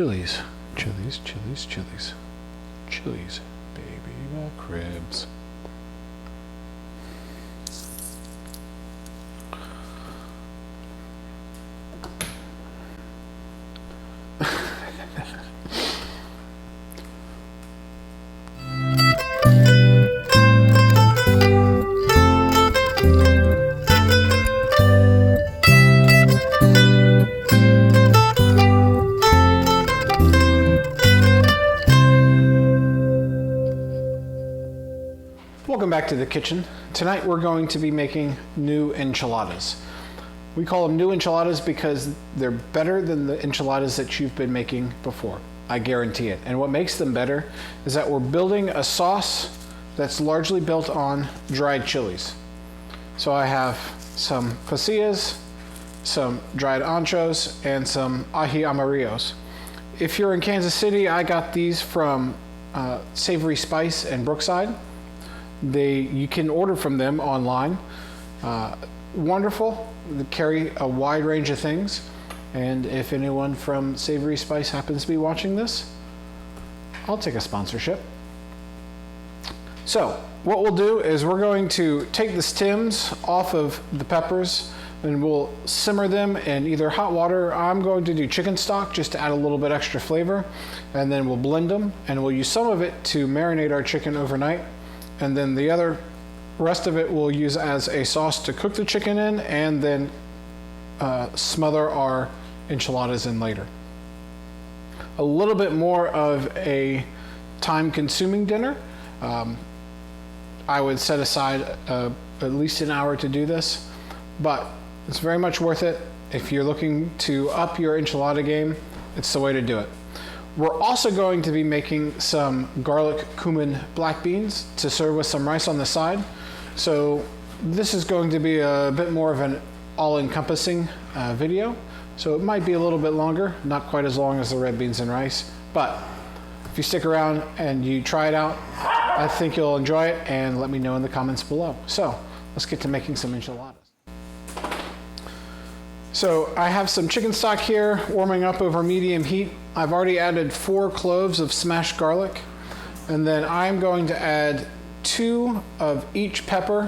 Chilies, chilies, chilies, chilies, chilies, baby back ribs. Welcome back to the kitchen. Tonight we're going to be making new enchiladas. We call them new enchiladas because they're better than the enchiladas that you've been making before. I guarantee it. And what makes them better is that we're building a sauce that's largely built on dried chilies. So I have some pasillas, some dried anchos, and some ají amarillos. If you're in Kansas City, I got these from Savory Spice in Brookside. You can order from them online. Wonderful. They carry a wide range of things. And if anyone from Savory Spice happens to be watching this, I'll take a sponsorship. So what we'll do is we're going to take the stems off of the peppers and we'll simmer them in either hot water. I'm going to do chicken stock just to add a little bit extra flavor. And then we'll blend them and we'll use some of it to marinate our chicken overnight. And then the rest of it we'll use as a sauce to cook the chicken in and then smother our enchiladas in later. A little bit more of a time-consuming dinner. I would set aside at least an hour to do this, but it's very much worth it. If you're looking to up your enchilada game, it's the way to do it. We're also going to be making some garlic cumin black beans to serve with some rice on the side. So this is going to be a bit more of an all-encompassing video. So it might be a little bit longer, not quite as long as the red beans and rice, but if you stick around and you try it out, I think you'll enjoy it, and let me know in the comments below. So let's get to making some enchiladas. So I have some chicken stock here warming up over medium heat. I've already added 4 cloves of smashed garlic, and then I'm going to add 2 of each pepper,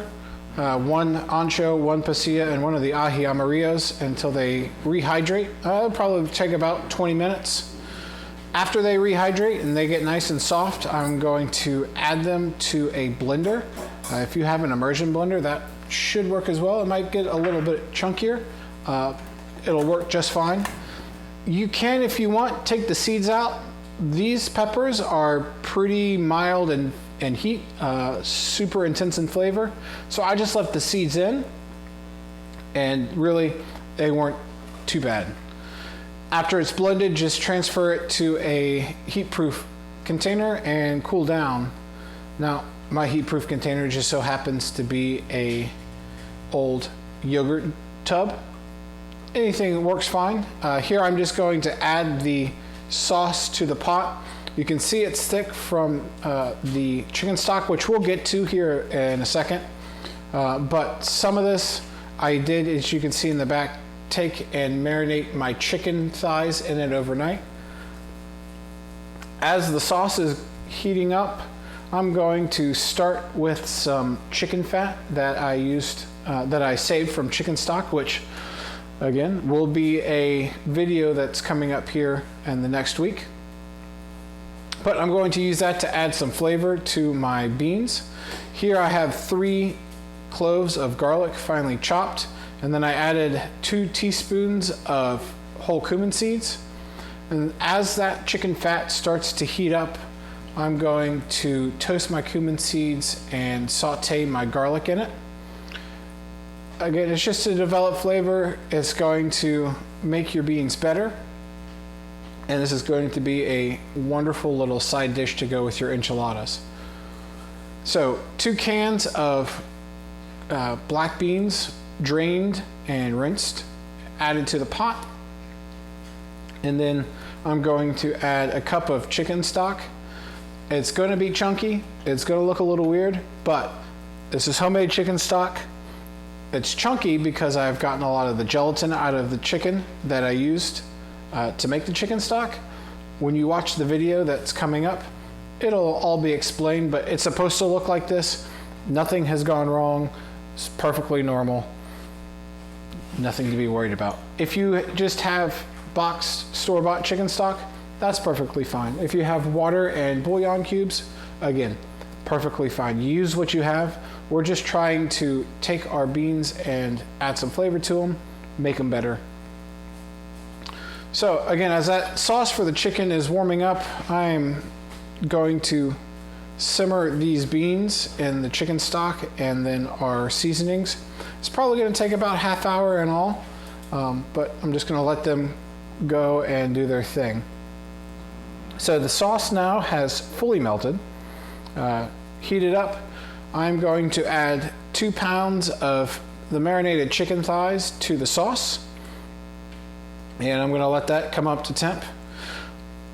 1 ancho, 1 pasilla, and 1 of the ají amarillos until they rehydrate. It'll probably take about 20 minutes. After they rehydrate and they get nice and soft, I'm going to add them to a blender. If you have an immersion blender, that should work as well. It might get a little bit chunkier. It'll work just fine. You can, if you want, take the seeds out. These peppers are pretty mild in heat, super intense in flavor. So I just left the seeds in, and really, they weren't too bad. After it's blended, just transfer it to a heat-proof container and cool down. Now, my heat-proof container just so happens to be a old yogurt tub. Anything works fine. Here I'm just going to add the sauce to the pot. You can see it's thick from the chicken stock, which we'll get to here in a second. But some of this I did, as you can see in the back, take and marinate my chicken thighs in it overnight. As the sauce is heating up, I'm going to start with some chicken fat that I saved from chicken stock, which again will be a video that's coming up here in the next week. But I'm going to use that to add some flavor to my beans. Here I have 3 cloves of garlic finely chopped, and then I added 2 teaspoons of whole cumin seeds. And as that chicken fat starts to heat up, I'm going to toast my cumin seeds and saute my garlic in it. Again, it's just to develop flavor. It's going to make your beans better. And this is going to be a wonderful little side dish to go with your enchiladas. So 2 cans of black beans, drained and rinsed, added to the pot. And then I'm going to add a cup of chicken stock. It's going to be chunky. It's going to look a little weird, but this is homemade chicken stock. It's chunky because I've gotten a lot of the gelatin out of the chicken that I used to make the chicken stock, When you watch the video that's coming up, it'll all be explained, but it's supposed to look like this. Nothing has gone wrong. It's perfectly normal. Nothing to be worried about. If you just have boxed store-bought chicken stock, that's perfectly fine. If you have water and bouillon cubes, again, perfectly fine. Use what you have. We're just trying to take our beans and add some flavor to them, make them better. So again, as that sauce for the chicken is warming up, I'm going to simmer these beans in the chicken stock and then our seasonings. It's probably going to take about half hour in all, but I'm just going to let them go and do their thing. So the sauce now has fully melted, heated up. I'm going to add 2 pounds of the marinated chicken thighs to the sauce, and I'm going to let that come up to temp.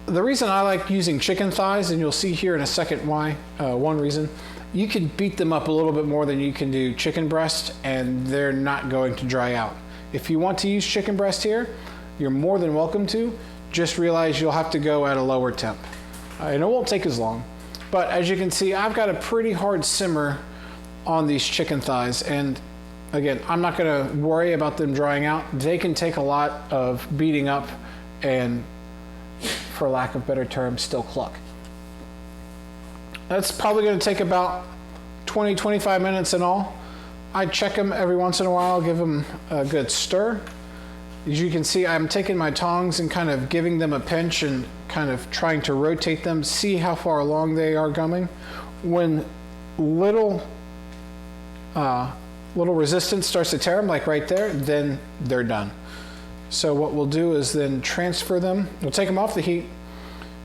The reason I like using chicken thighs, and you'll see here in a second why, one reason, you can beat them up a little bit more than you can do chicken breast, and they're not going to dry out. If you want to use chicken breast here, you're more than welcome to. Just realize you'll have to go at a lower temp, and it won't take as long. But as you can see, I've got a pretty hard simmer on these chicken thighs, and again, I'm not going to worry about them drying out. They can take a lot of beating up and, for lack of better term, still cluck. That's probably going to take about 20-25 minutes in all. I check them every once in a while, give them a good stir. As you can see, I'm taking my tongs and kind of giving them a pinch and kind of trying to rotate them, see how far along they are coming. When little resistance starts to tear them, like right there, then they're done. So what we'll do is then transfer them. We'll take them off the heat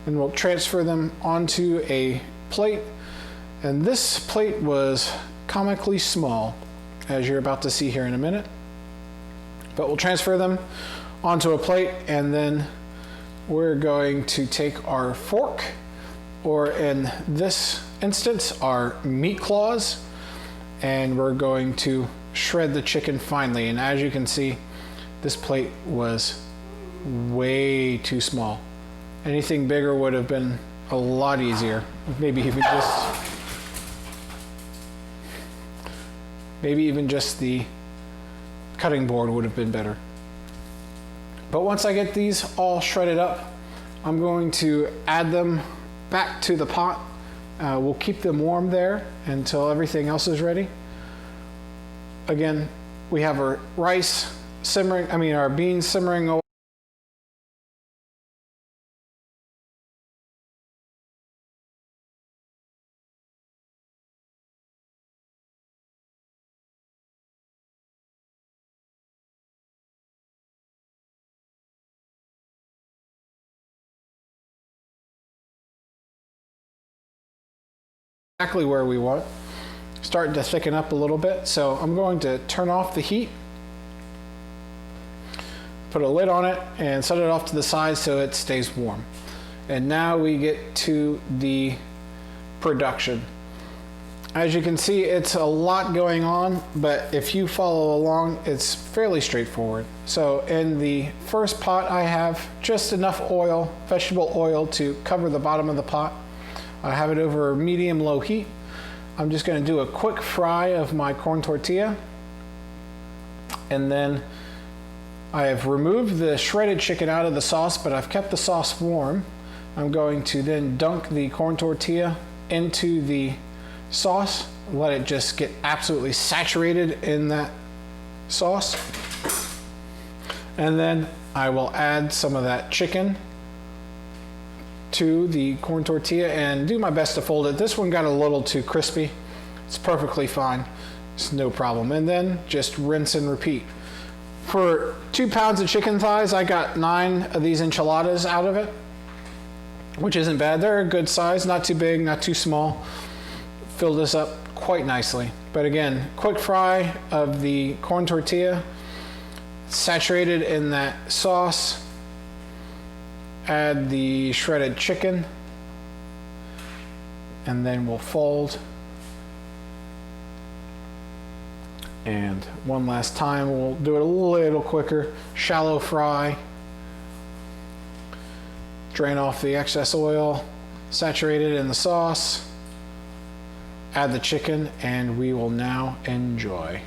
and we'll transfer them onto a plate. And this plate was comically small, as you're about to see here in a minute. But we'll transfer them onto a plate, and then we're going to take our fork, or in this instance, our meat claws, and we're going to shred the chicken finely. And as you can see, this plate was way too small. Anything bigger would have been a lot easier. Maybe even just the cutting board would have been better. But once I get these all shredded up, I'm going to add them back to the pot. We'll keep them warm there until everything else is ready. Again, we have our rice simmering, our beans simmering away. Exactly where we want. Starting to thicken up a little bit, so I'm going to turn off the heat, put a lid on it, and set it off to the side so it stays warm. And now we get to the production. As you can see, it's a lot going on, but if you follow along, it's fairly straightforward. So in the first pot, I have just enough oil, vegetable oil, to cover the bottom of the pot. I have it over medium-low heat. I'm just going to do a quick fry of my corn tortilla. And then I have removed the shredded chicken out of the sauce, but I've kept the sauce warm. I'm going to then dunk the corn tortilla into the sauce, let it just get absolutely saturated in that sauce. And then I will add some of that chicken to the corn tortilla and do my best to fold it. This one got a little too crispy. It's perfectly fine. It's no problem. And then just rinse and repeat. For 2 pounds of chicken thighs, I got 9 of these enchiladas out of it, which isn't bad. They're a good size, not too big, not too small. Fill this up quite nicely. But again, quick fry of the corn tortilla, saturated in that sauce. Add the shredded chicken, and then we'll fold. And one last time, we'll do it a little quicker. Shallow fry. Drain off the excess oil, saturate it in the sauce, add the chicken, and we will now enjoy.